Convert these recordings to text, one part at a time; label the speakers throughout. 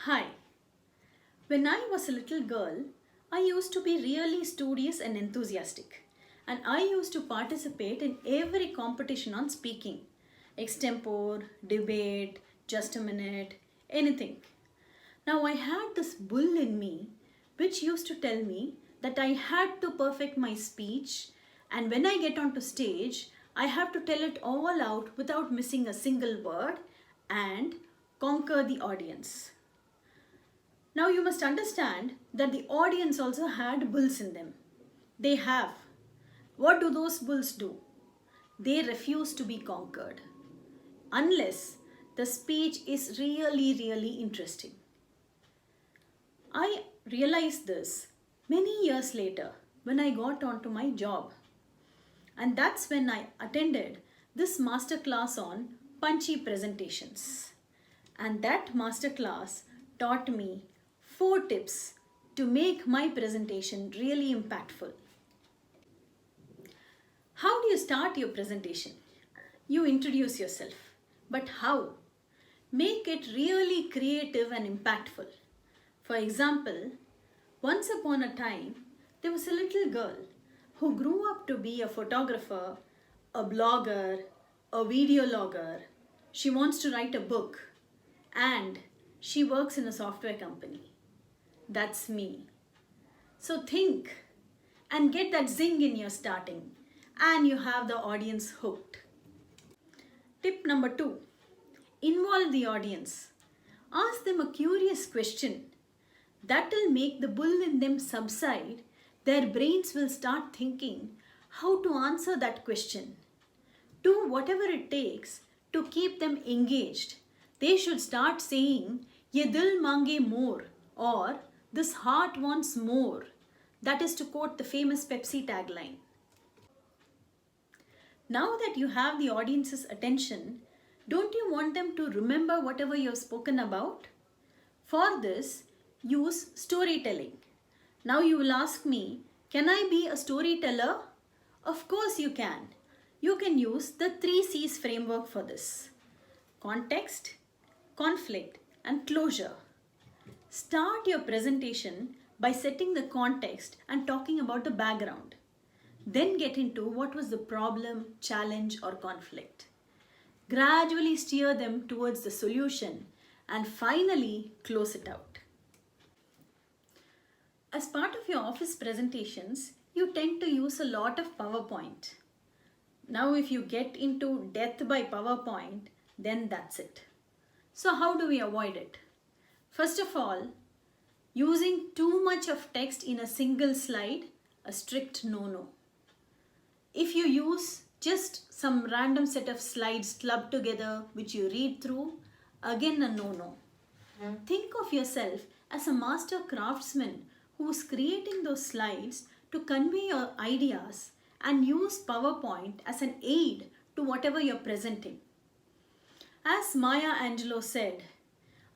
Speaker 1: Hi. When I was a little girl, I used to be really studious and enthusiastic, and I used to participate in every competition on speaking, extempore, debate, just a minute, anything. Now I had this bull in me which used to tell me that I had to perfect my speech, and when I get onto stage, I have to tell it all out without missing a single word and conquer the audience. Now you must understand that the audience also had bulls in them. They have. What do those bulls do? They refuse to be conquered unless the speech is really interesting. I realized this many years later when I got onto my job. And that's when I attended this masterclass on Punchy Presentations. And that masterclass taught me 4 tips to make my presentation really impactful. How do you start your presentation? You introduce yourself. But how? Make it really creative and impactful. For example, once upon a time, there was a little girl who grew up to be a photographer, a blogger, a videologger. She wants to write a book and she works in a software company. That's me. So think and get that zing in your starting and you have the audience hooked. Tip number 2. Involve the audience. Ask them a curious question. That will make the bull in them subside. Their brains will start thinking how to answer that question. Do whatever it takes to keep them engaged. They should start saying, "Ye dil mange more," or "This heart wants more." That is to quote the famous Pepsi tagline. Now that you have the audience's attention, don't you want them to remember whatever you have spoken about? For this, use storytelling. Now you will ask me, can I be a storyteller? Of course you can. You can use the 3 C's framework for this: context, conflict, and closure. Start your presentation by setting the context and talking about the background. Then get into what was the problem, challenge, or conflict. Gradually steer them towards the solution and finally close it out. As part of your office presentations, you tend to use a lot of PowerPoint. Now if you get into death by PowerPoint, then that's it. So how do we avoid it? First of all, using too much of text in a single slide, a strict no-no. If you use just some random set of slides clubbed together which you read through, again a no-no. Think of yourself as a master craftsman who's creating those slides to convey your ideas and use PowerPoint as an aid to whatever you're presenting. As Maya Angelou said,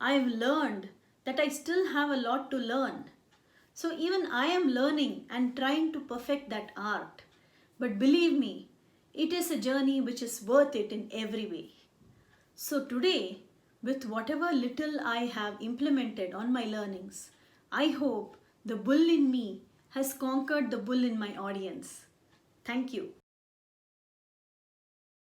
Speaker 1: I've learned that I still have a lot to learn. So even I am learning and trying to perfect that art. But believe me, it is a journey which is worth it in every way. So today, with whatever little I have implemented on my learnings, I hope the bull in me has conquered the bull in my audience. Thank you.